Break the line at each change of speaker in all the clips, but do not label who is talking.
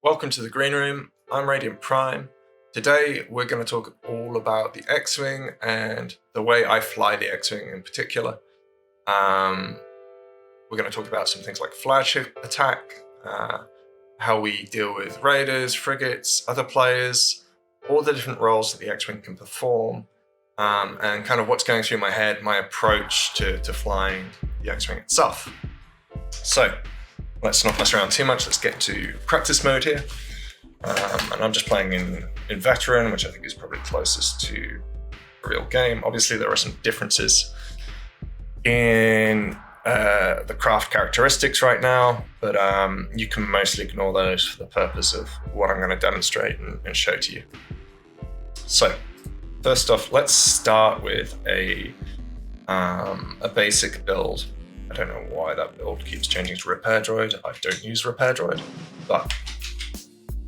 Welcome to the Green Room. I'm Radiant Prime. Today we're going to talk all about the X-Wing and the way I fly the X-Wing in particular. We're going to talk about some things like Flagship Attack, how we deal with raiders, frigates, other players, all the different roles that the X-Wing can perform, and kind of what's going through my head, my approach to flying the X-Wing itself. So, let's not mess around too much. Let's get to practice mode here. And I'm just playing in veteran, which I think is probably closest to a real game. Obviously, there are some differences in the craft characteristics right now, but you can mostly ignore those for the purpose of what I'm going to demonstrate and show to you. So, first off, let's start with a basic build. I don't know why that build keeps changing to Repair Droid. I don't use Repair Droid, but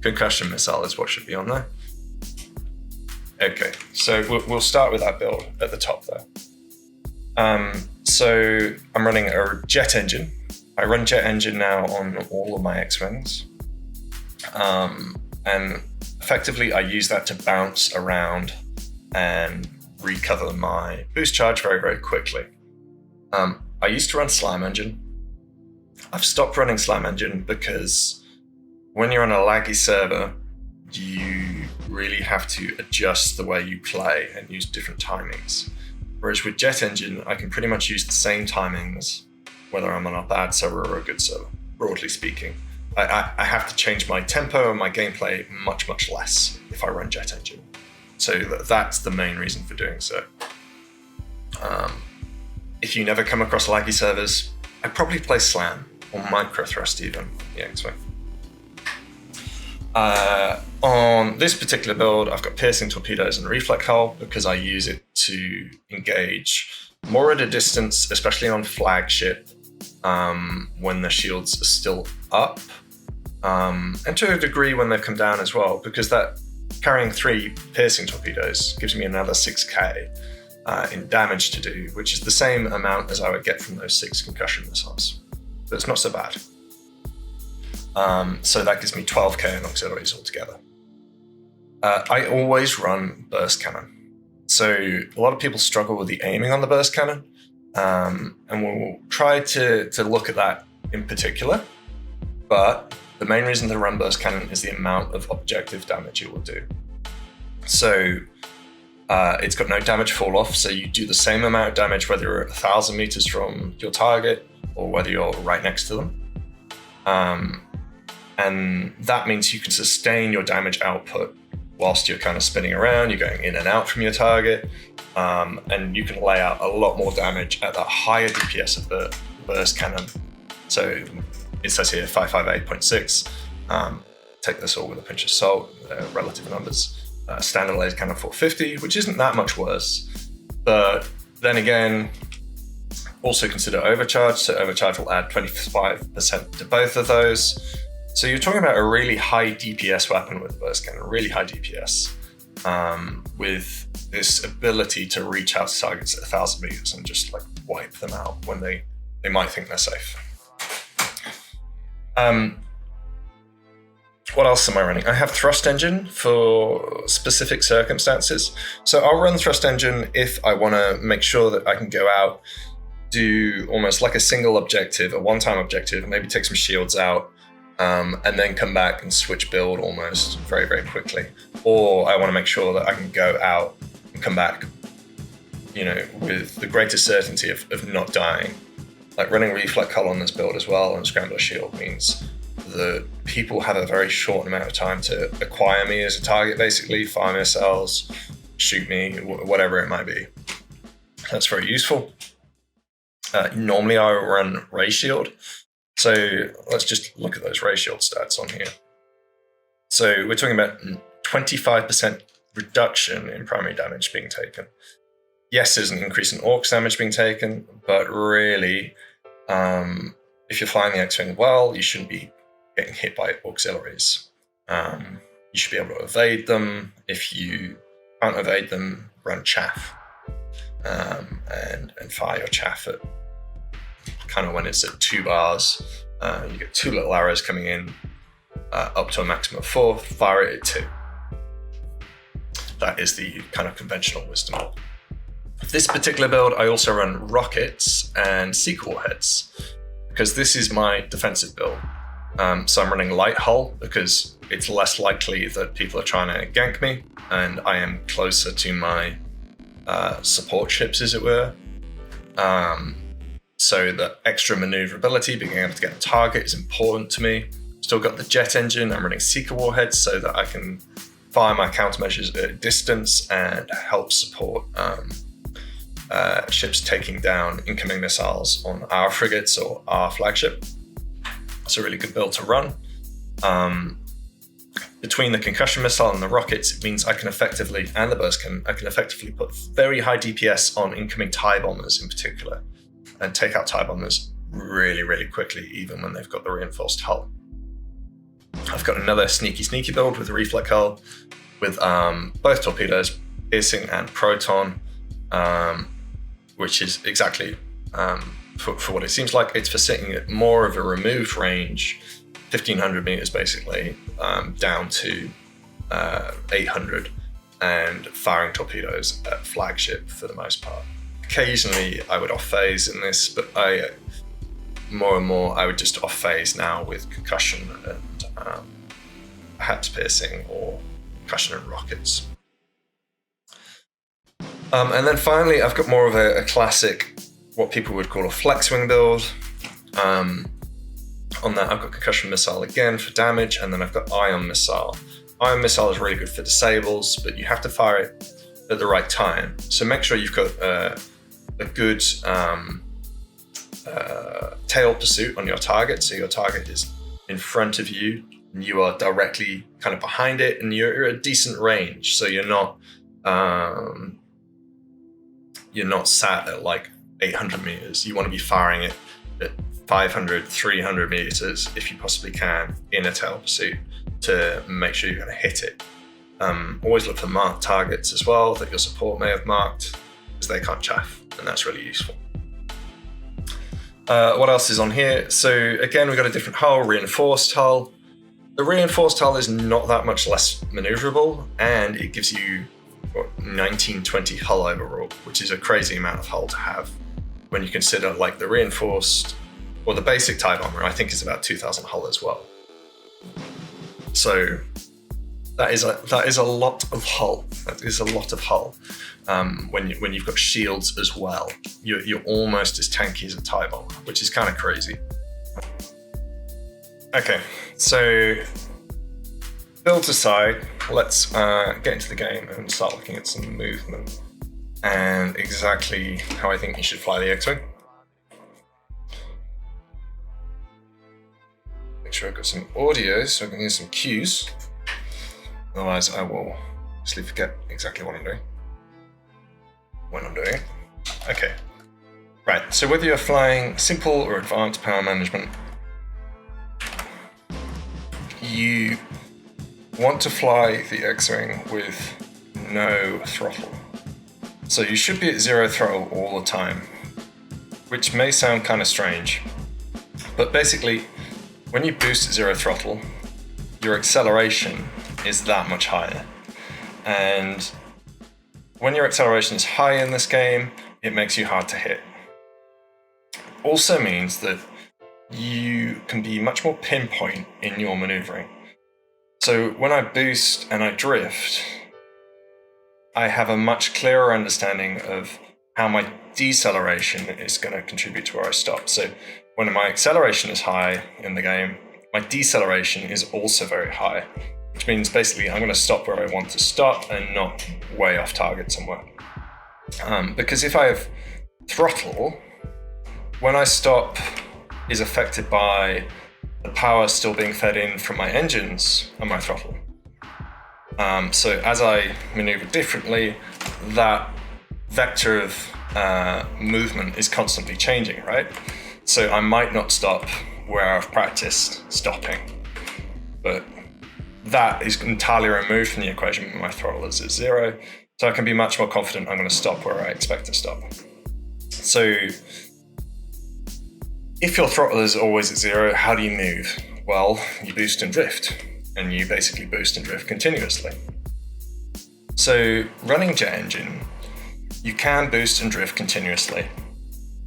Concussion Missile is what should be on there. Okay, so we'll start with that build at the top there. So I'm running a jet engine. I run jet engine now on all of my X-Wings. And effectively I use that to bounce around and recover my boost charge very, very quickly. I used to run Slam Engine. I've stopped running Slam Engine because when you're on a laggy server, you really have to adjust the way you play and use different timings. Whereas with Jet Engine, I can pretty much use the same timings, whether I'm on a bad server or a good server, broadly speaking. I have to change my tempo and my gameplay much, much less if I run Jet Engine. So that's the main reason for doing so. If you never come across laggy servers, I'd probably play Slam or Micro Thrust even, the X-Wing. On this particular build, I've got piercing torpedoes and reflect hull because I use it to engage more at a distance, especially on flagship, when the shields are still up, and to a degree when they've come down as well, because that carrying 3 piercing torpedoes gives me another 6k in damage to do, which is the same amount as I would get from those 6 concussion missiles. So it's not so bad. So that gives me 12k in auxiliaries altogether. I always run burst cannon. So a lot of people struggle with the aiming on the burst cannon, and we'll try to look at that in particular. But the main reason to run burst cannon is the amount of objective damage it will do. So it's got no damage fall off, so you do the same amount of damage whether you're 1,000 meters from your target or whether you're right next to them. And that means you can sustain your damage output whilst you're kind of spinning around, you're going in and out from your target, and you can lay out a lot more damage at that higher DPS of the burst cannon. So it says here 558.6. Take this all with a pinch of salt, relative numbers. Standard laser cannon 450, which isn't that much worse. But then again, also consider overcharge. So overcharge will add 25% to both of those. So you're talking about a really high DPS weapon with burst cannon, really high DPS, with this ability to reach out to targets at 1,000 meters and just like wipe them out when they might think they're safe. What else am I running? I have thrust engine for specific circumstances. So I'll run thrust engine if I want to make sure that I can go out, do almost like a single objective, a one-time objective, maybe take some shields out, and then come back and switch build almost very, very quickly. Or I want to make sure that I can go out and come back, with the greatest certainty of not dying. Like running reflect hull on this build as well and scrambler shield means that people have a very short amount of time to acquire me as a target, basically, fire missiles, shoot me, whatever it might be. That's very useful. Normally I run ray shield. So let's just look at those ray shield stats on here. So we're talking about 25% reduction in primary damage being taken. Yes, there's an increase in orcs damage being taken, but really, if you're flying the X-Wing well, you shouldn't be getting hit by auxiliaries. You should be able to evade them. If you can't evade them, run chaff, and fire your chaff at kind of when it's at 2 bars. You get 2 little arrows coming in, up to a maximum of 4, fire it at 2. That is the kind of conventional wisdom. For this particular build, I also run rockets and seeker warheads, because this is my defensive build. So I'm running light hull because it's less likely that people are trying to gank me, and I am closer to my support ships, as it were. So the extra maneuverability, being able to get a target, is important to me. Still got the jet engine. I'm running seeker warheads so that I can fire my countermeasures at a distance and help support ships taking down incoming missiles on our frigates or our flagship. It's a really good build to run. Between the concussion missile and the rockets, it means I can effectively, and the burst cannon, I can effectively put very high DPS on incoming TIE bombers in particular, and take out TIE bombers really, really quickly, even when they've got the reinforced hull. I've got another sneaky build with a reflect hull, with both torpedoes, piercing and proton, which is exactly for what it seems like. It's for sitting at more of a removed range, 1,500 meters basically, down to 800, and firing torpedoes at flagship for the most part. Occasionally I would off phase in this, but more and more I would just off phase now with concussion and perhaps piercing or concussion and rockets. And then finally, I've got more of a classic, what people would call a flex wing build. On that, I've got concussion missile again for damage, and then I've got ion missile. Ion missile is really good for disables, but you have to fire it at the right time. So make sure you've got a good tail pursuit on your target. So your target is in front of you, and you are directly kind of behind it, and you're at a decent range. So you're not sat at like 800 meters. You want to be firing it at 500, 300 meters if you possibly can in a tail pursuit to make sure you're going to hit it. Always look for marked targets as well that your support may have marked, because they can't chaff, and that's really useful. What else is on here? So again, we've got a different hull, reinforced hull. The reinforced hull is not that much less maneuverable, and it gives you 1920 hull overall, which is a crazy amount of hull to have when you consider like the reinforced or the basic TIE bomber, I think is about 2000 hull as well. So that is a lot of hull. That is a lot of hull. When you've got shields as well, you're almost as tanky as a TIE bomber, which is kind of crazy. Okay, so builds aside, let's get into the game and start looking at some movement and exactly how I think you should fly the X-Wing. Make sure I've got some audio so I can hear some cues. Otherwise I will actually forget exactly what I'm doing when I'm doing it. Okay, right, so whether you're flying simple or advanced power management, you want to fly the X-Wing with no throttle. So you should be at 0 throttle all the time, which may sound kind of strange, but basically when you boost at 0 throttle, your acceleration is that much higher. And when your acceleration is high in this game, it makes you hard to hit. Also means that you can be much more pinpoint in your maneuvering. So when I boost and I drift, I have a much clearer understanding of how my deceleration is going to contribute to where I stop. So when my acceleration is high in the game, my deceleration is also very high, which means basically I'm going to stop where I want to stop and not way off target somewhere. Because if I have throttle, when I stop is affected by the power still being fed in from my engines and my throttle. So as I maneuver differently, that vector of movement is constantly changing, right? So I might not stop where I've practiced stopping, but that is entirely removed from the equation when my throttle is at 0. So I can be much more confident I'm going to stop where I expect to stop. So if your throttle is always at 0, how do you move? Well, you boost and drift, and you basically boost and drift continuously. So running jet engine, you can boost and drift continuously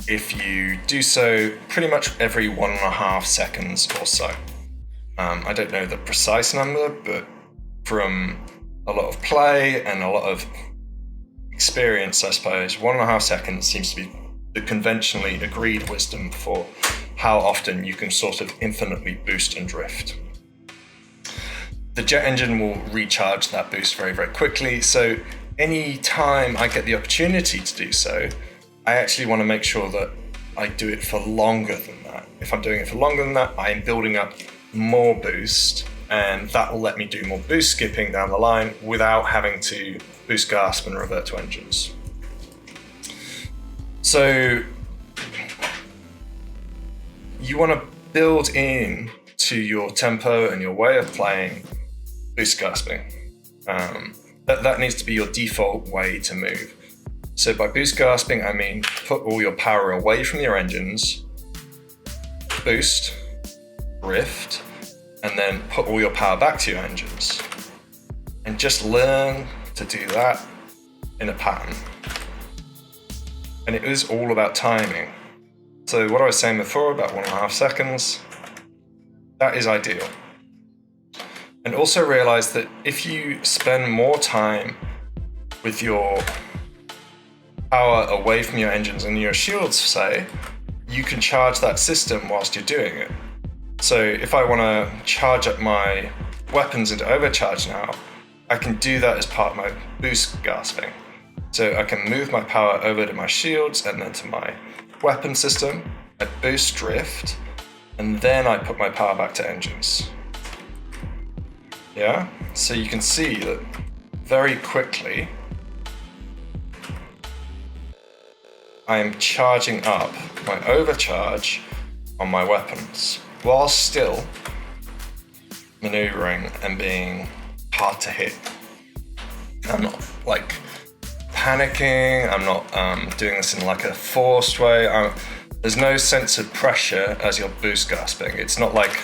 if you do so pretty much every 1.5 seconds or so. I don't know the precise number, but from a lot of play and a lot of experience, I suppose, 1.5 seconds seems to be the conventionally agreed wisdom for how often you can sort of infinitely boost and drift. The jet engine will recharge that boost very, very quickly. So any time I get the opportunity to do so, I actually want to make sure that I do it for longer than that. If I'm doing it for longer than that, I am building up more boost, and that will let me do more boost skipping down the line without having to boost gasp and revert to engines. So you want to build in to your tempo and your way of playing boost gasping. That needs to be your default way to move. So by boost gasping, I mean put all your power away from your engines, boost, drift, and then put all your power back to your engines. And just learn to do that in a pattern. And it is all about timing. So what I was saying before, about 1.5 seconds, that is ideal. And also realize that if you spend more time with your power away from your engines and your shields, say, you can charge that system whilst you're doing it. So if I want to charge up my weapons into overcharge now, I can do that as part of my boost gasping. So I can move my power over to my shields and then to my weapon system, I boost drift, and then I put my power back to engines. Yeah, so you can see that very quickly I am charging up my overcharge on my weapons while still maneuvering and being hard to hit. I'm not like panicking, I'm not doing this in like a forced way. There's no sense of pressure as you're boost gasping. It's not like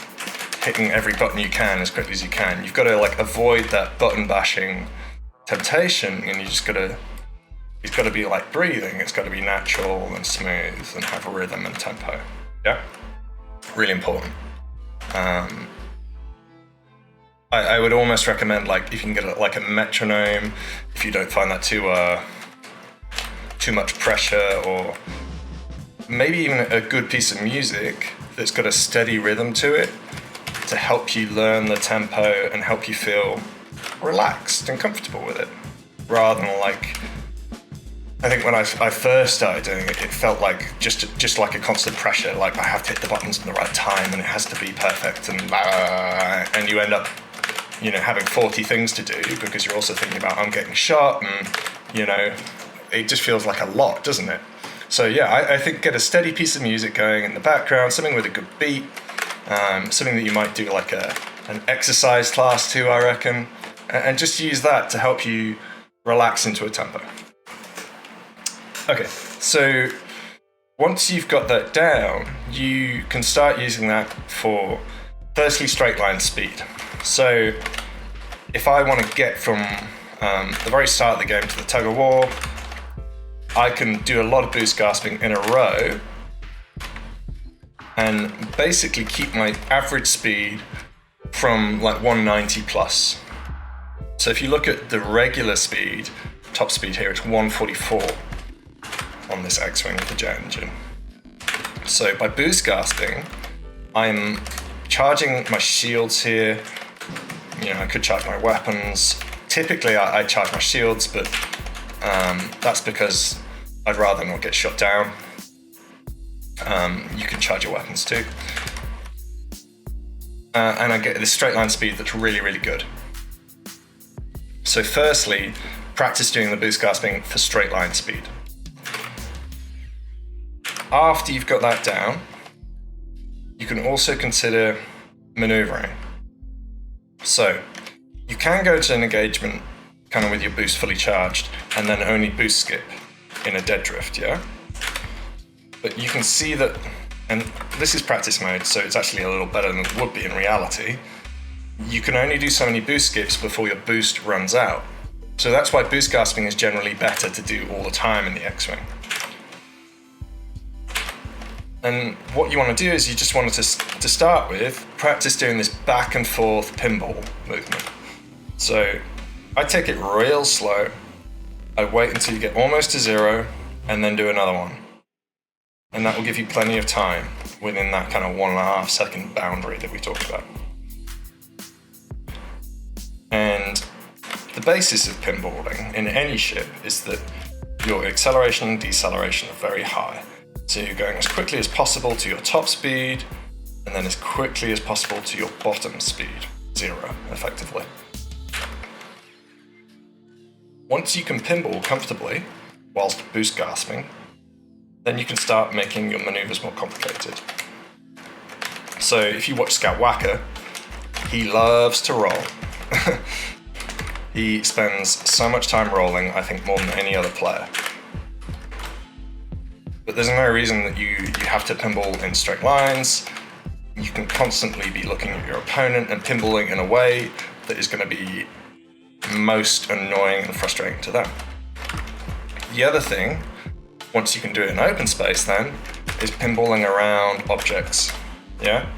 hitting every button you can as quickly as you can. You've got to like avoid that button bashing temptation, and it's got to be like breathing. It's got to be natural and smooth and have a rhythm and tempo. Yeah, really important. I would almost recommend, like, if you can get like a metronome, if you don't find that too much pressure, or maybe even a good piece of music that's got a steady rhythm to it to help you learn the tempo and help you feel relaxed and comfortable with it, rather than like, I think when I first started doing it, it felt like just like a constant pressure, like I have to hit the buttons in the right time and it has to be perfect, and you end up, having 40 things to do because you're also thinking about, I'm getting shot, and it just feels like a lot, doesn't it? So yeah, I think get a steady piece of music going in the background, something with a good beat, something that you might do like an exercise class to, I reckon, and just use that to help you relax into a tempo. Okay, so once you've got that down, you can start using that for, firstly, straight line speed. So if I want to get from the very start of the game to the tug of war, I can do a lot of boost gasping in a row and basically keep my average speed from like 190 plus. So if you look at the regular speed, top speed here, it's 144 on this X-Wing with the jet engine. So by boost gasping, I'm charging my shields here. I could charge my weapons. Typically I charge my shields, but that's because I'd rather not get shot down. You can charge your weapons too. And I get this straight line speed that's really, really good. So firstly, practice doing the boost gasping for straight line speed. After you've got that down, you can also consider maneuvering. So you can go to an engagement kind of with your boost fully charged and then only boost skip in a dead drift, yeah? But you can see that and this is practice mode, so it's actually a little better than it would be in reality, you can only do so many boost skips before your boost runs out. So that's why boost gasping is generally better to do all the time in the X-Wing. And what you want to do is you just want to start with, practice doing this back and forth pinball movement. So I take it real slow, I wait until you get almost to 0, and then do another one. And that will give you plenty of time within that kind of 1.5 second boundary that we talked about. And the basis of pinballing in any ship is that your acceleration and deceleration are very high. So you're going as quickly as possible to your top speed, and then as quickly as possible to your bottom speed, 0, effectively. Once you can pinball comfortably, whilst boost gasping, then you can start making your maneuvers more complicated. So if you watch Scout Whacker, he loves to roll. He spends so much time rolling, I think more than any other player. But there's no reason that you have to pinball in straight lines. You can constantly be looking at your opponent and pinballing in a way that is going to be most annoying and frustrating to them. The other thing, once you can do it in open space then, is pinballing around objects, yeah?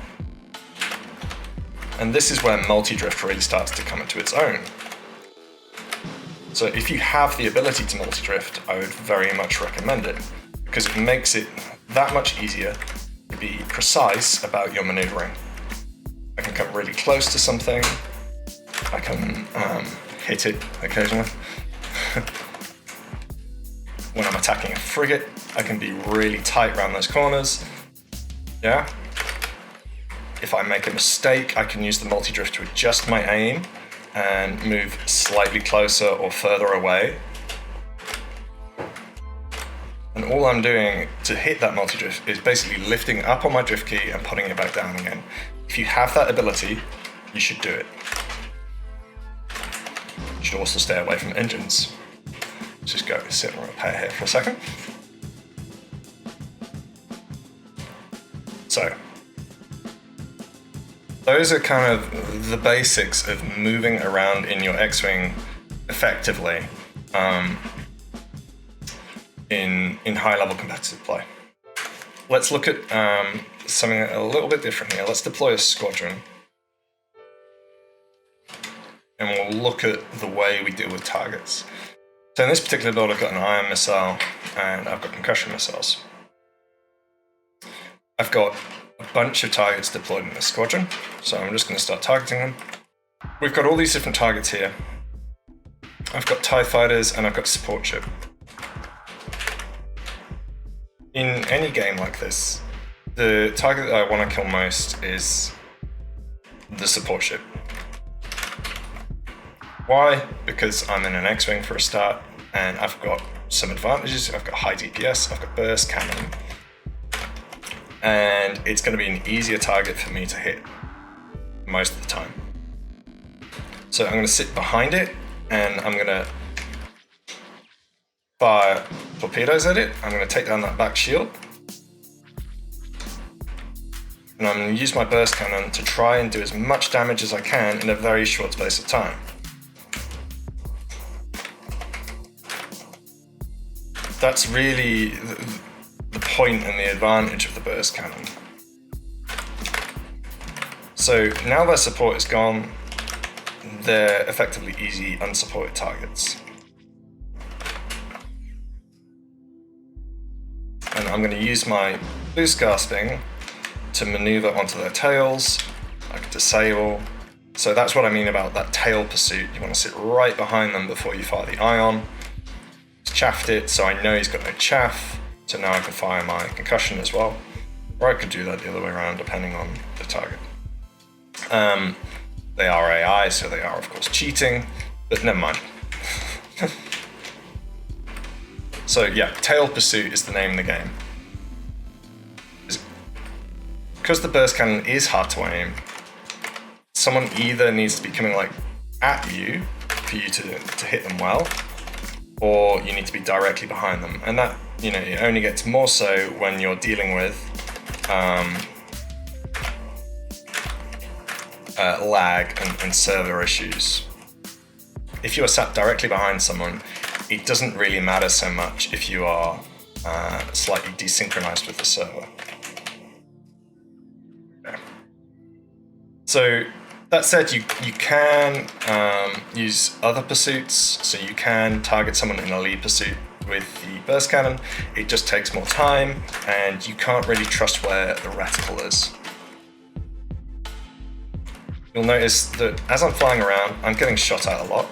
And this is where multi-drift really starts to come into its own. So if you have the ability to multi-drift, I would very much recommend it, because it makes it that much easier to be precise about your maneuvering. I can come really close to something, I can hit it occasionally. When I'm attacking a frigate, I can be really tight around those corners, yeah? If I make a mistake, I can use the multi-drift to adjust my aim and move slightly closer or further away. And all I'm doing to hit that multi-drift is basically lifting up on my drift key and putting it back down again. If you have that ability, you should do it. You should also stay away from engines. Let's just go sit and repair here for a second. So, those are kind of the basics of moving around in your X-Wing effectively in high-level competitive play. Let's look at something a little bit different here. Let's deploy a squadron. And we'll look at the way we deal with targets. So in this particular build, I've got an ion missile and I've got concussion missiles. I've got a bunch of targets deployed in the squadron, so I'm just going to start targeting them. We've got all these different targets here. I've got TIE fighters and I've got support ship. In any game like this, the target that I want to kill most is the support ship. Why? Because I'm in an X-Wing for a start, and I've got some advantages. I've got high DPS, I've got burst cannon, and it's going to be an easier target for me to hit most of the time. So I'm going to sit behind it, and I'm going to fire torpedoes at it. I'm going to take down that back shield, and I'm going to use my burst cannon to try and do as much damage as I can in a very short space of time. That's really the point and the advantage of the burst cannon. So now their support is gone, they're effectively easy unsupported targets. And I'm going to use my boost gasping to maneuver onto their tails. I can disable. So that's what I mean about that tail pursuit. You want to sit right behind them before you fire the ion. Chaffed it, so I know he's got no chaff, so now I can fire my concussion as well. Or I could do that the other way around, depending on the target. They are AI, so they are of course cheating, but never mind. So yeah, tail pursuit is the name of the game. Because the burst cannon is hard to aim, someone either needs to be coming like at you for you to hit them well, or you need to be directly behind them. And that, it only gets more so when you're dealing with lag and server issues. If you are sat directly behind someone, it doesn't really matter so much if you are slightly desynchronized with the server. Okay. So that said, you can use other pursuits. So you can target someone in a lead pursuit with the burst cannon. It just takes more time, and you can't really trust where the reticle is. You'll notice that as I'm flying around, I'm getting shot at a lot,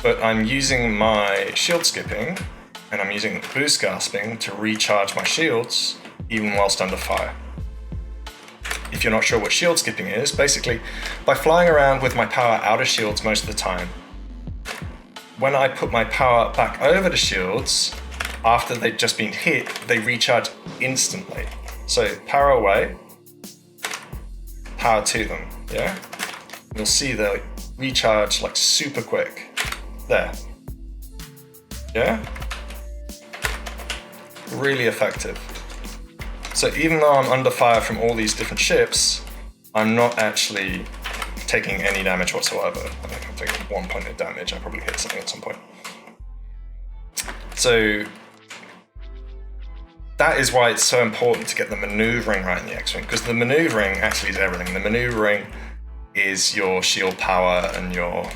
but I'm using my shield skipping and I'm using boost gasping to recharge my shields even whilst under fire. If you're not sure what shield skipping is, basically, by flying around with my power out of shields most of the time, when I put my power back over the shields, after they've just been hit, they recharge instantly. So power away, power to them, yeah? You'll see they recharge like super quick. There. Yeah? Really effective. So even though I'm under fire from all these different ships, I'm not actually taking any damage whatsoever. I think I'm taking 1 point of damage. I probably hit something at some point. So that is why it's so important to get the maneuvering right in the X-Wing, because the maneuvering actually is everything. The maneuvering is your shield power and your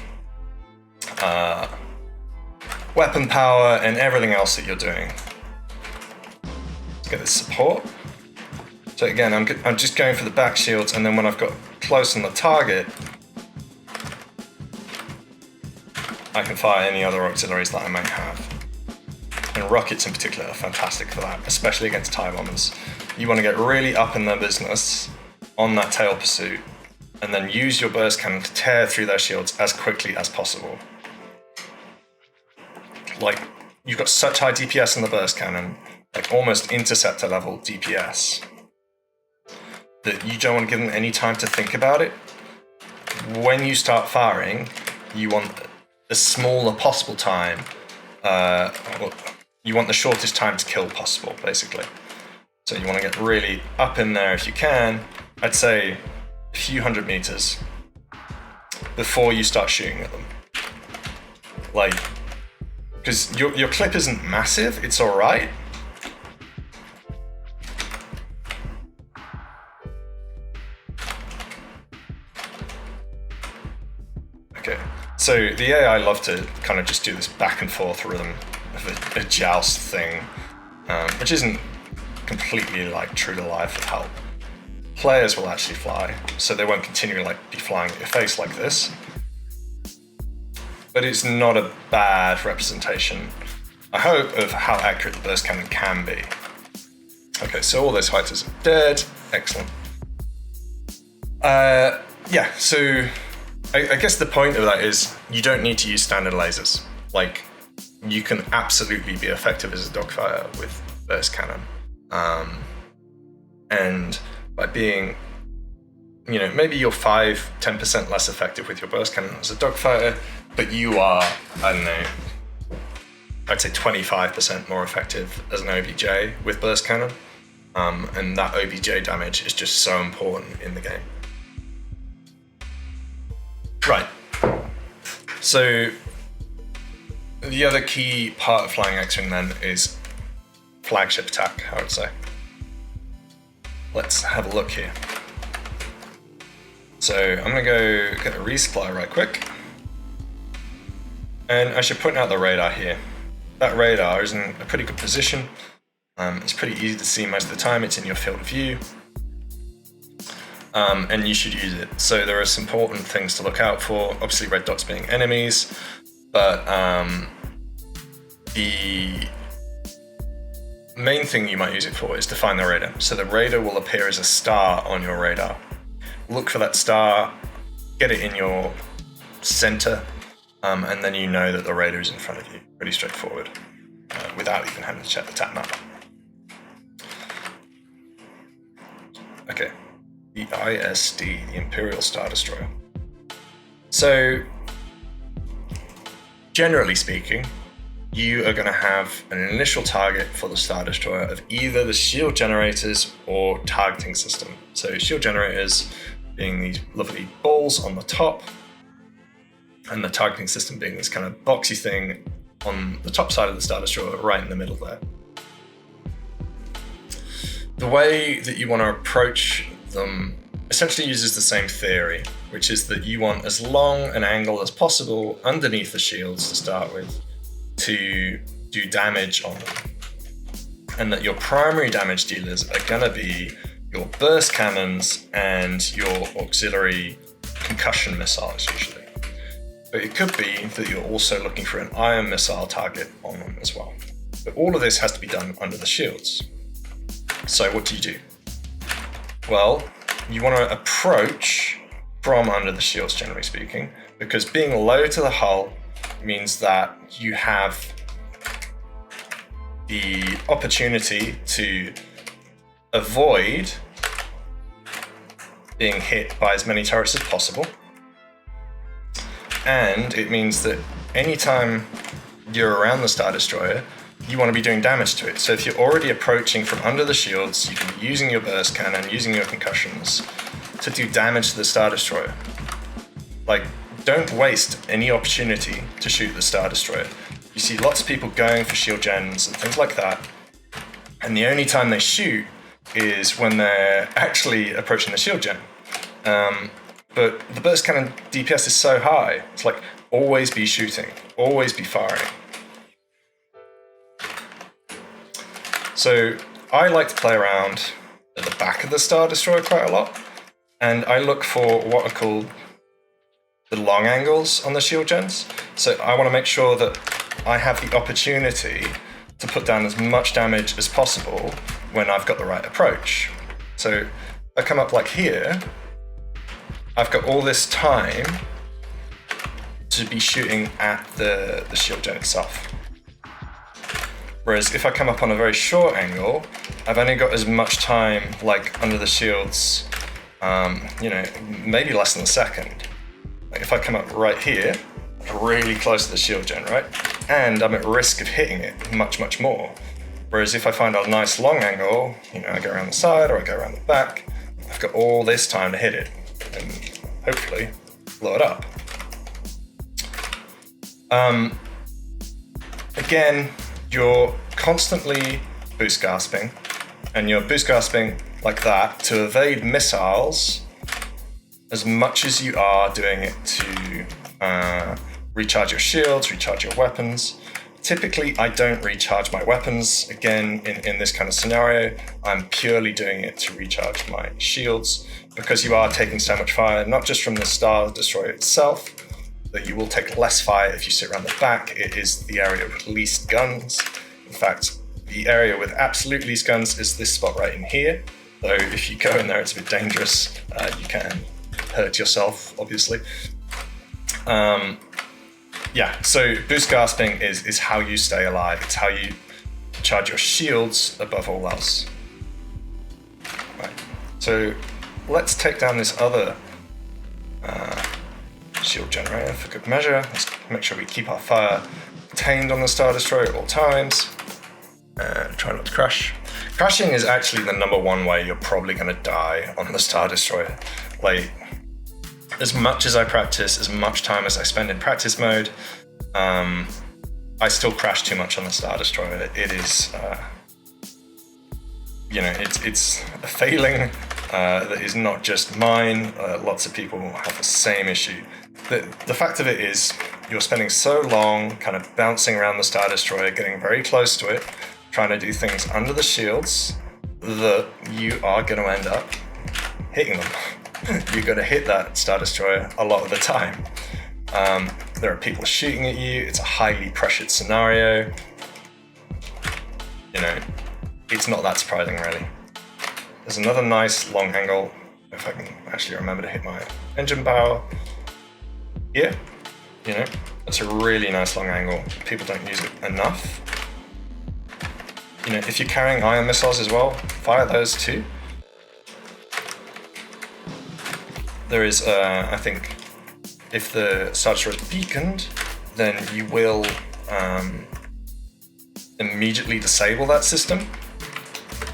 weapon power and everything else that you're doing. Let's get this support. So again, I'm just going for the back shields, and then when I've got close on the target, I can fire any other auxiliaries that I may have. And rockets in particular are fantastic for that, especially against TIE bombers. You want to get really up in their business on that tail pursuit, and then use your burst cannon to tear through their shields as quickly as possible. Like, you've got such high DPS in the burst cannon, like almost interceptor level DPS, that you don't want to give them any time to think about it. When you start firing, you want as small a possible time, you want the shortest time to kill possible, basically. So you want to get really up in there if you can. I'd say a few hundred meters before you start shooting at them. Like, because your clip isn't massive, it's all right. Okay, so the AI love to kind of just do this back and forth rhythm of a joust thing, which isn't completely like true to life of how players will actually fly, so they won't continually like be flying at your face like this. But it's not a bad representation, I hope, of how accurate the burst cannon can be. Okay, so all those fighters are dead. Excellent. Yeah, so I guess the point of that is you don't need to use standard lasers. Like, you can absolutely be effective as a dogfighter with burst cannon. And by being, you know, maybe you're 5-10% less effective with your burst cannon as a dogfighter, but you are, I don't know, I'd say 25% more effective as an OBJ with burst cannon. And that OBJ damage is just so important in the game. Right. So the other key part of flying X-Wing then is flagship attack, I would say. Let's have a look here. So I'm gonna go get a resupply right quick. And I should point out the radar here. That radar is in a pretty good position. It's pretty easy to see most of the time. It's in your field of view. And you should use it. So there are some important things to look out for. Obviously red dots being enemies, but the main thing you might use it for is to find the radar. So the radar will appear as a star on your radar. Look for that star, get it in your center, and then you know that the radar is in front of you. Pretty straightforward, without even having to check the tap map. Okay, the ISD, the Imperial Star Destroyer. So, generally speaking, you are going to have an initial target for the Star Destroyer of either the shield generators or targeting system. So shield generators being these lovely balls on the top, and the targeting system being this kind of boxy thing on the top side of the Star Destroyer, right in the middle there. The way that you want to approach them essentially uses the same theory, which is that you want as long an angle as possible underneath the shields to start with to do damage on them. And that your primary damage dealers are going to be your burst cannons and your auxiliary concussion missiles usually. But it could be that you're also looking for an ion missile target on them as well. But all of this has to be done under the shields. So what do? Well, you want to approach from under the shields, generally speaking, because being low to the hull means that you have the opportunity to avoid being hit by as many turrets as possible. And it means that anytime you're around the Star Destroyer, you want to be doing damage to it. So if you're already approaching from under the shields, you can be using your burst cannon, using your concussions to do damage to the Star Destroyer. Like, don't waste any opportunity to shoot the Star Destroyer. You see lots of people going for shield gens and things like that, and the only time they shoot is when they're actually approaching the shield gen. But the burst cannon DPS is so high, it's like always be shooting, always be firing. So I like to play around at the back of the Star Destroyer quite a lot, and I look for what are called the long angles on the shield gens. So I want to make sure that I have the opportunity to put down as much damage as possible when I've got the right approach. So I come up like here, I've got all this time to be shooting at the shield gen itself. Whereas if I come up on a very short angle, I've only got as much time, like under the shields, maybe less than a second. Like if I come up right here, really close to the shield gen, right? And I'm at risk of hitting it much, much more. Whereas if I find a nice long angle, I go around the side or I go around the back, I've got all this time to hit it and hopefully blow it up. Again, you're constantly boost gasping, and you're boost gasping like that to evade missiles as much as you are doing it to recharge your shields, recharge your weapons. Typically, I don't recharge my weapons. Again, in this kind of scenario, I'm purely doing it to recharge my shields, because you are taking so much fire, not just from the Star Destroyer itself, but you will take less fire if you sit around the back. It is the area with least guns. In fact, the area with absolute least guns is this spot right in here. Though if you go in there, it's a bit dangerous. You can hurt yourself, obviously. So boost gasping is how you stay alive. It's how you charge your shields above all else. Right. So let's take down this other shield generator for good measure. Let's make sure we keep our fire contained on the Star Destroyer at all times. And try not to crash. Crashing is actually the number one way you're probably going to die on the Star Destroyer. Like, as much as I practice, as much time as I spend in practice mode, I still crash too much on the Star Destroyer. It is, it's a failing that is not just mine. Lots of people have the same issue. The fact of it is, you're spending so long kind of bouncing around the Star Destroyer, getting very close to it, trying to do things under the shields, that you are going to end up hitting them. You're going to hit that Star Destroyer a lot of the time. There are people shooting at you. It's a highly pressured scenario. It's not that surprising, really. There's another nice long angle, if I can actually remember to hit my engine bow. Here, that's a really nice long angle. People don't use it enough. If you're carrying ion missiles as well, fire those too. There is, I think, if the Star Destroyer is beaconed, then you will immediately disable that system.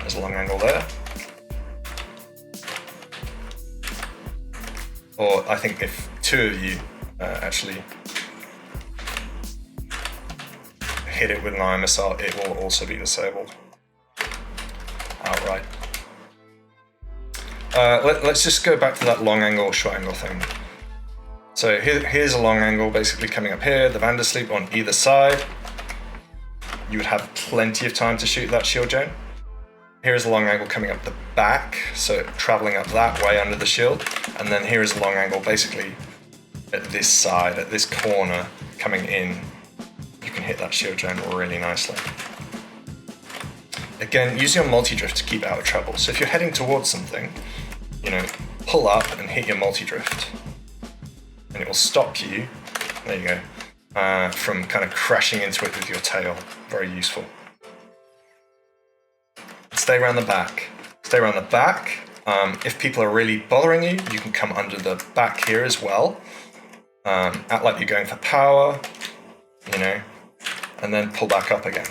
There's a long angle there. Or I think if two of you actually hit it with an ion missile, it will also be disabled outright. Let's just go back to that long angle, short angle thing. So here's a long angle basically coming up here, the Vandersleep on either side. You would have plenty of time to shoot that shield gen. Here's a long angle coming up the back, so traveling up that way under the shield. And then here is a long angle basically at this side, at this corner, coming in. You can hit that shield gen really nicely. Again, use your multi-drift to keep out of trouble. So if you're heading towards something, you know, pull up and hit your multi-drift. And it will stop you, there you go, from kind of crashing into it with your tail. Very useful. Stay around the back. Stay around the back. If people are really bothering you, you can come under the back here as well. Act like you're going for power, you know, and then pull back up again.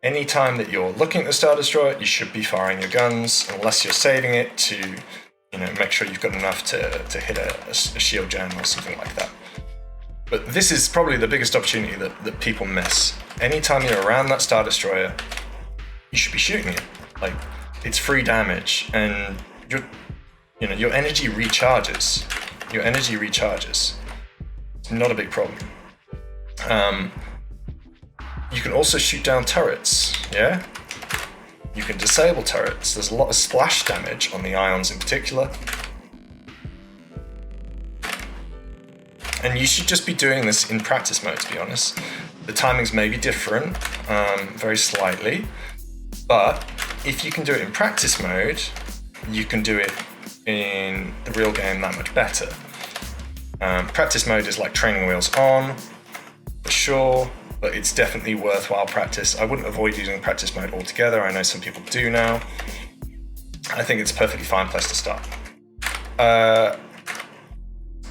Anytime that you're looking at the Star Destroyer, you should be firing your guns, unless you're saving it to, you know, make sure you've got enough to hit a shield gen or something like that. But this is probably the biggest opportunity that people miss. Anytime you're around that Star Destroyer, you should be shooting it. Like, it's free damage, and your energy recharges. Your energy recharges. It's not a big problem. You can also shoot down turrets, yeah? You can disable turrets. There's a lot of splash damage on the ions in particular. And you should just be doing this in practice mode, to be honest. The timings may be different, very slightly, but if you can do it in practice mode, you can do it in the real game that much better. Practice mode is like training wheels on, for sure, but it's definitely worthwhile practice. I wouldn't avoid using practice mode altogether. I know some people do now. I think it's a perfectly fine place to start.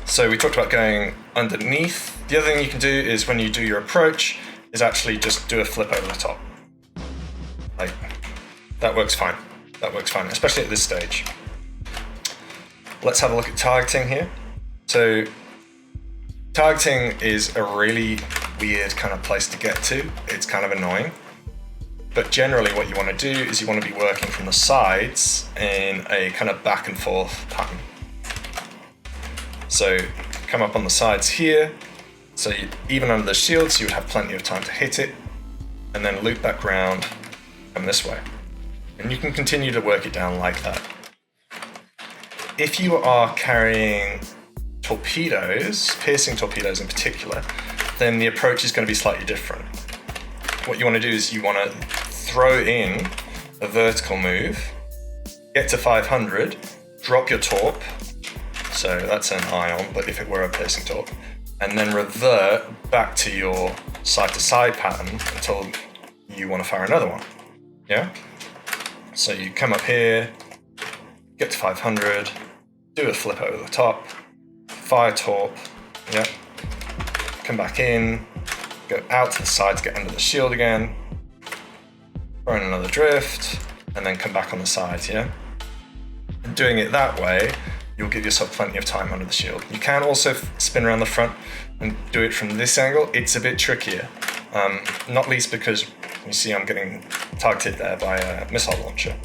So we talked about going underneath. The other thing you can do is when you do your approach is actually just do a flip over the top. Like, that works fine. That works fine, especially at this stage. Let's have a look at targeting here. So targeting is a really weird kind of place to get to. It's kind of annoying. But generally what you want to do is you want to be working from the sides in a kind of back and forth pattern. So come up on the sides here. So even under the shields, you would have plenty of time to hit it, and then loop back round, come this way. And you can continue to work it down like that. If you are carrying torpedoes, piercing torpedoes in particular, then the approach is going to be slightly different. What you want to do is you want to throw in a vertical move, get to 500, drop your torp, so that's an ion, but if it were a piercing torp, and then revert back to your side-to-side pattern until you want to fire another one. Yeah? So you come up here, get to 500, do a flip over the top, fire torp, yeah, come back in, go out to the side to get under the shield again, throw in another drift, and then come back on the sides, yeah? And doing it that way, you'll give yourself plenty of time under the shield. You can also spin around the front and do it from this angle. It's a bit trickier, not least because you see I'm getting targeted there by a missile launcher.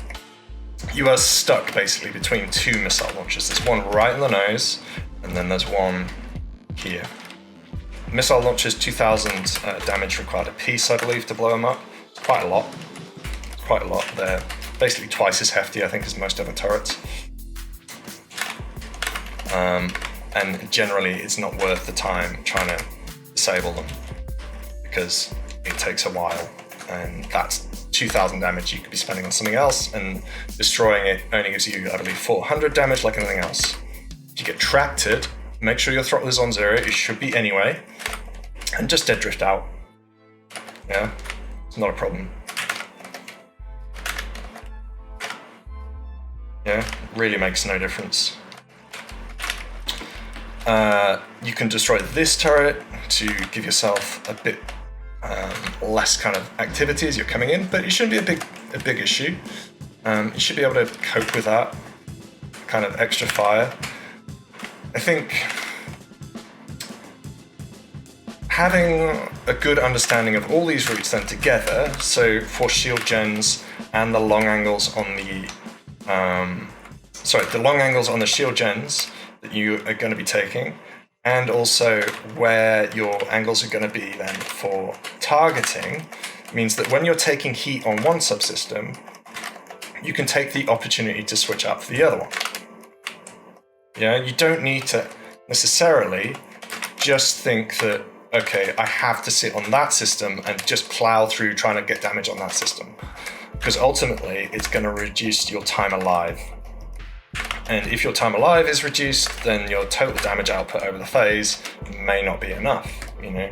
You are stuck basically between two missile launchers. There's one right in the nose, and then there's one here. Missile launchers, 2,000 damage required a piece, I believe, to blow them up. It's quite a lot. It's quite a lot. They're basically twice as hefty, I think, as most other turrets. And generally, it's not worth the time trying to disable them because it takes a while, and that's 2,000 damage you could be spending on something else, and destroying it only gives you, I believe, 400 damage like anything else. If you get tracted, make sure your throttle is on 0, it should be anyway, and just dead drift out. Yeah, it's not a problem. Yeah, really makes no difference. You can destroy this turret to give yourself a bit less kind of activity as you're coming in, but it shouldn't be a big issue. You should be able to cope with that kind of extra fire. I think having a good understanding of all these routes then together, so for shield gens and the long angles on the long angles on the shield gens that you are going to be taking, and also where your angles are going to be then for targeting, means that when you're taking heat on one subsystem, you can take the opportunity to switch up for the other one. Yeah, you don't need to necessarily just think that, okay, I have to sit on that system and just plow through trying to get damage on that system. Because ultimately, it's going to reduce your time alive. And if your time alive is reduced, then your total damage output over the phase may not be enough, you know.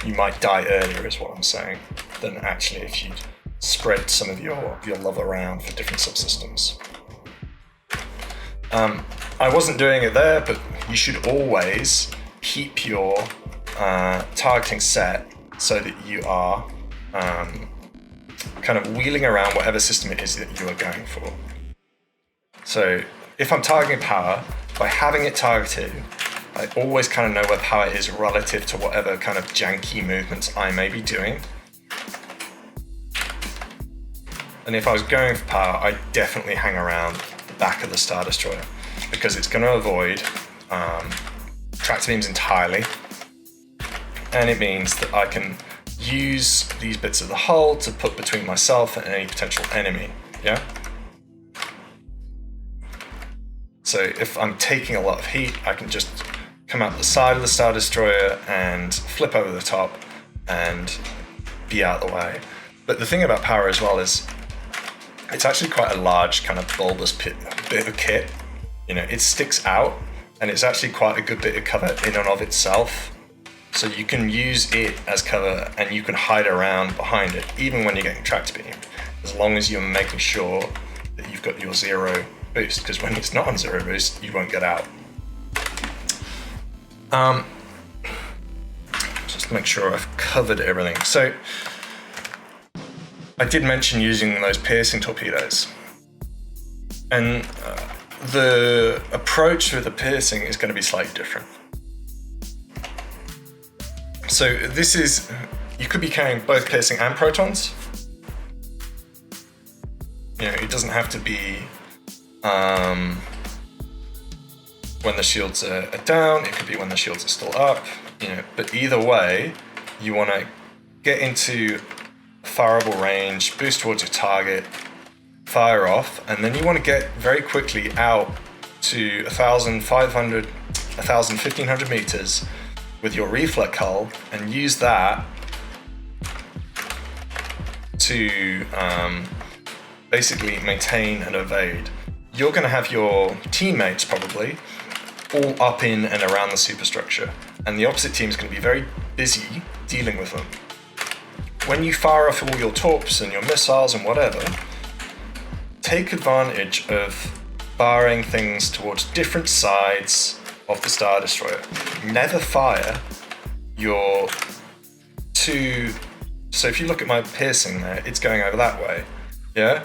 You might die earlier is what I'm saying, than actually if you spread some of your love around for different subsystems. I wasn't doing it there, but you should always keep your targeting set so that you are kind of wheeling around whatever system it is that you are going for. So if I'm targeting power, by having it targeted, I always kind of know where power is relative to whatever kind of janky movements I may be doing. And if I was going for power, I'd definitely hang around the back of the Star Destroyer because it's going to avoid tractor beams entirely. And it means that I can use these bits of the hull to put between myself and any potential enemy, yeah? So if I'm taking a lot of heat, I can just come out the side of the Star Destroyer and flip over the top and be out of the way. But the thing about power as well is it's actually quite a large kind of bulbous bit of kit. You know, it sticks out and it's actually quite a good bit of cover in and of itself. So you can use it as cover and you can hide around behind it, even when you're getting tractor beam, as long as you're making sure that you've got your zero boost, because when it's not on zero boost, you won't get out. Just to make sure I've covered everything. So I did mention using those piercing torpedoes. And the approach with the piercing is going to be slightly different. So this is, you could be carrying both piercing and protons. You know, it doesn't have to be when the shields are down, it could be when the shields are still up, you know, but either way, you want to get into fireable range, boost towards your target, fire off, and then you want to get very quickly out to 1,500, 1,500 meters with your reflect hull and use that to basically maintain and evade. You're going to have your teammates probably all up in and around the superstructure, and the opposite team is going to be very busy dealing with them. When you fire off all your torps and your missiles and whatever, take advantage of firing things towards different sides of the Star Destroyer. Never fire your two. So if you look at my piercing there, it's going over that way, yeah?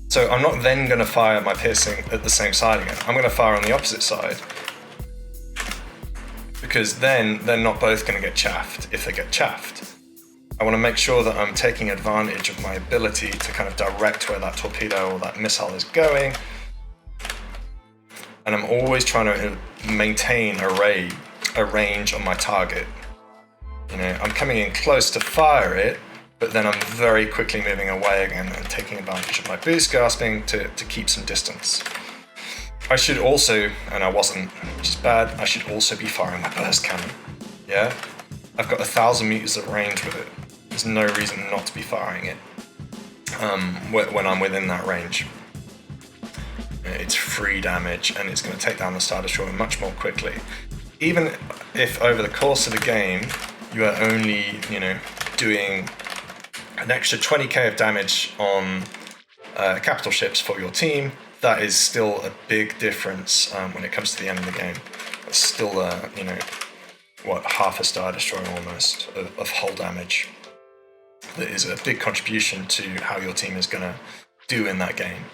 So I'm not then going to fire my piercing at the same side again. I'm going to fire on the opposite side, because then they're not both going to get chaffed if they get chaffed. I want to make sure that I'm taking advantage of my ability to kind of direct where that torpedo or that missile is going. And I'm always trying to maintain a range on my target. You know, I'm coming in close to fire it, but then I'm very quickly moving away again and taking advantage of my boost gasping to keep some distance. I should also, and I wasn't, which is bad, I should also be firing my burst cannon. Yeah? I've got 1,000 meters of range with it. There's no reason not to be firing it when I'm within that range. It's free damage and it's going to take down the Star Destroyer much more quickly. Even if over the course of the game you are only, you know, doing an extra 20k of damage on capital ships for your team, that is still a big difference when it comes to the end of the game. It's still, you know, half a star destroyer almost of hull damage. That is a big contribution to how your team is going to do in that game.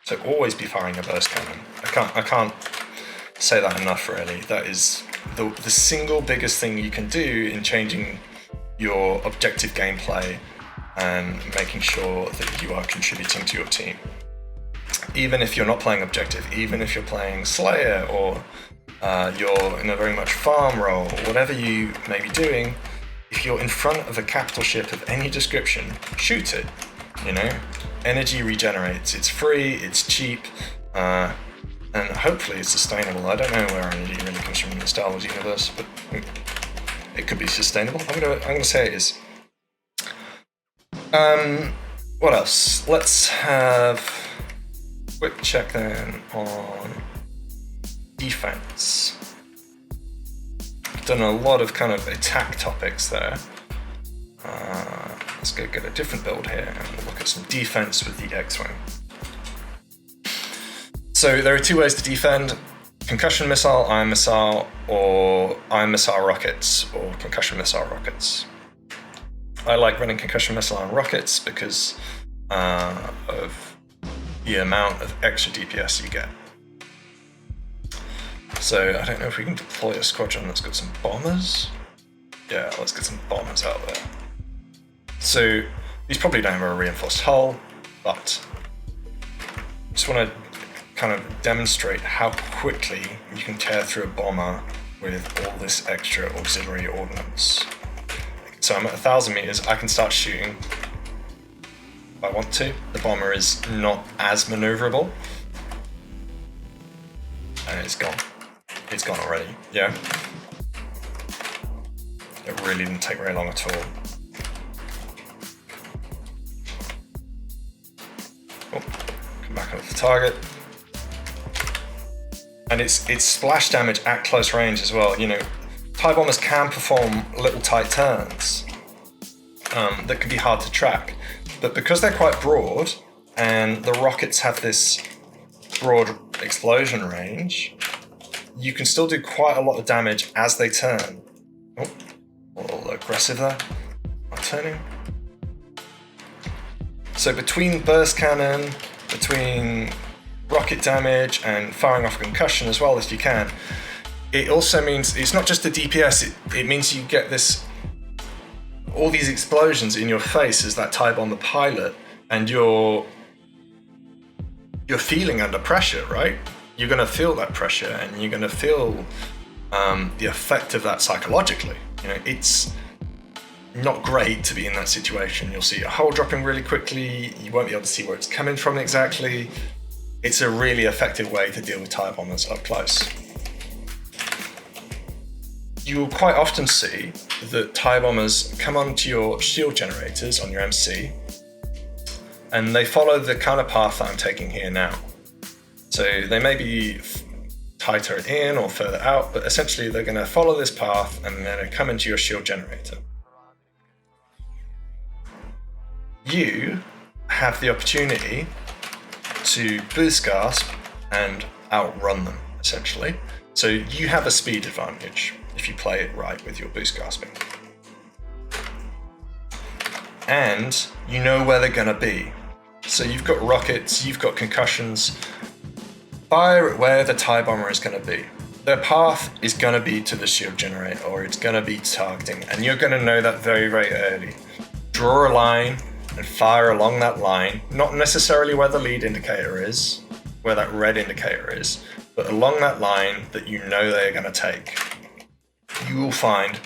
So always be firing a burst cannon. I can't say that enough, really. That is the single biggest thing you can do in changing your objective gameplay and making sure that you are contributing to your team. Even if you're not playing objective, even if you're playing Slayer or you're in a very much farm role, or whatever you may be doing, if you're in front of a capital ship of any description, shoot it. Energy regenerates. It's free, it's cheap, and hopefully it's sustainable. I don't know where energy really comes from in the Star Wars universe, but it could be sustainable. I'm gonna say it is. What else? Let's have a quick check then on defense. I've done a lot of kind of attack topics there. Let's go get a different build here and we'll look at some defense with the X-Wing. So there are two ways to defend: concussion missile, ion missile, or ion missile rockets, or concussion missile rockets. I like running concussion missile on rockets because of the amount of extra DPS you get. So I don't know if we can deploy a squadron that's got some bombers. Yeah, let's get some bombers out there. So these probably don't have a reinforced hull, but I just want to kind of demonstrate how quickly you can tear through a bomber with all this extra auxiliary ordnance. So I'm at 1,000 meters, I can start shooting if I want to. The bomber is not as maneuverable. And it's gone. It's gone already, yeah. It really didn't take very long at all. Oh, come back onto the target. And it's splash damage at close range as well. TIE bombers can perform little tight turns that can be hard to track. But because they're quite broad, and the rockets have this broad explosion range, you can still do quite a lot of damage as they turn. Oh, a little aggressive there. Not turning. So between burst cannon, between rocket damage and firing off a concussion as well if you can, it also means it's not just the DPS, it means you get all these explosions in your face as that TIE bomber pilot, and you're feeling under pressure, right? You're going to feel that pressure, and you're going to feel the effect of that psychologically. It's not great to be in that situation. You'll see a hull dropping really quickly. You won't be able to see where it's coming from exactly. It's a really effective way to deal with TIE bombers up close. You will quite often see that TIE bombers come onto your shield generators on your MC, and they follow the kind of path that I'm taking here now. So they may be tighter in or further out, but essentially they're going to follow this path and then come into your shield generator. You have the opportunity to boost gasp and outrun them, essentially. So you have a speed advantage if you play it right with your boost gasping. And you know where they're going to be. So you've got rockets, you've got concussions. Fire at where the TIE bomber is going to be. Their path is going to be to the shield generator, or it's going to be targeting, and you're going to know that very, very early. Draw a line and fire along that line, not necessarily where the lead indicator is, where that red indicator is, but along that line that you know they're going to take. You will find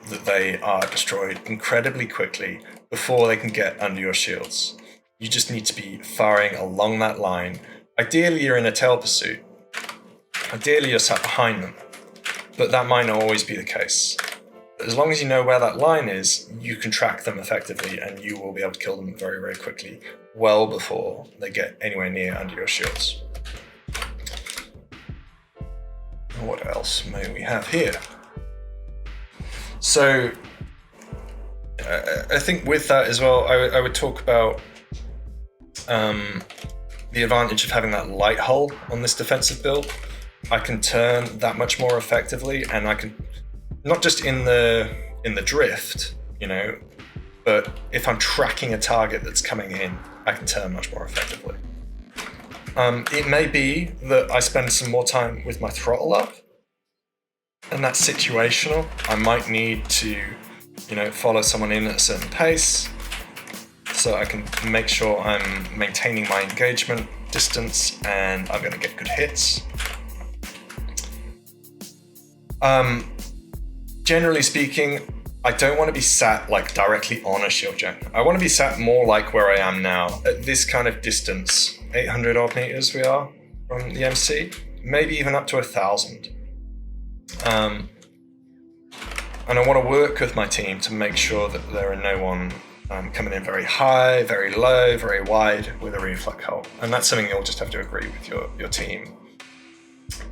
that they are destroyed incredibly quickly before they can get under your shields. You just need to be firing along that line. Ideally, you're in a tail pursuit. Ideally, you're sat behind them, but that might not always be the case. But as long as you know where that line is, you can track them effectively, and you will be able to kill them very, very quickly, well before they get anywhere near under your shields. What else may we have here? So, I think with that as well, I would talk about the advantage of having that light hull on this defensive build. I can turn that much more effectively, and I can not just in the drift, you know, but if I'm tracking a target that's coming in, I can turn much more effectively. It may be that I spend some more time with my throttle up, and that's situational. I might need to, you know, follow someone in at a certain pace so I can make sure I'm maintaining my engagement distance and I'm going to get good hits. Generally speaking, I don't want to be sat like directly on a shield gen. I want to be sat more like where I am now, at this kind of distance, 800 odd meters we are from the MC, maybe even up to 1,000. And I want to work with my team to make sure that there are no one coming in very high, very low, very wide with a reflect hull. And that's something you'll just have to agree with your team.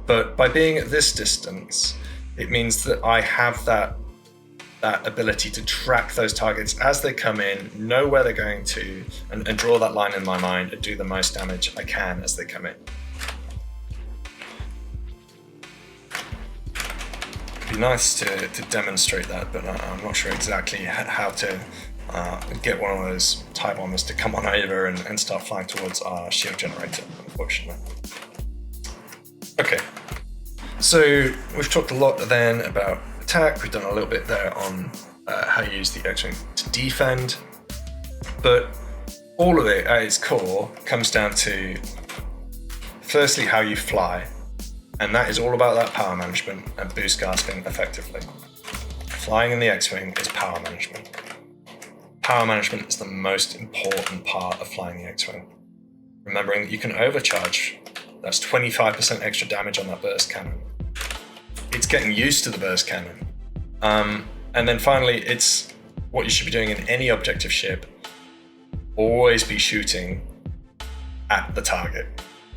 But by being at this distance, it means that I have that ability to track those targets as they come in, know where they're going to, and draw that line in my mind and do the most damage I can as they come in. It'd be nice to demonstrate that, but I'm not sure exactly how to get one of those TIE bombers to come on over and start flying towards our shield generator, unfortunately. Okay, so we've talked a lot then about attack. We've done a little bit there on how you use the X-Wing to defend, but all of it at its core comes down to, firstly, how you fly, and that is all about that power management and boost gasping effectively. Flying in the X-Wing is power management. Power management is the most important part of flying the X-Wing. Remembering that you can overcharge. That's 25% extra damage on that burst cannon. It's getting used to the burst cannon. And then finally, it's what you should be doing in any objective ship. Always be shooting at the target.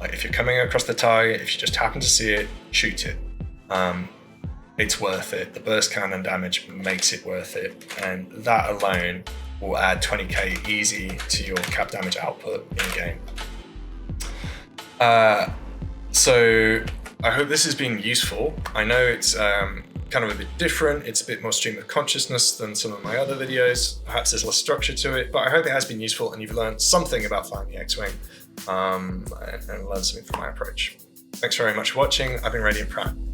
Like if you're coming across the target, if you just happen to see it, shoot it. It's worth it. The burst cannon damage makes it worth it. And that alone will add 20k easy to your cap damage output in game. So I hope this has been useful. I know it's kind of a bit different. It's a bit more stream of consciousness than some of my other videos. Perhaps there's less structure to it, but I hope it has been useful and you've learned something about flying the X-Wing and learned something from my approach. Thanks very much for watching. I've been Radiant Prime.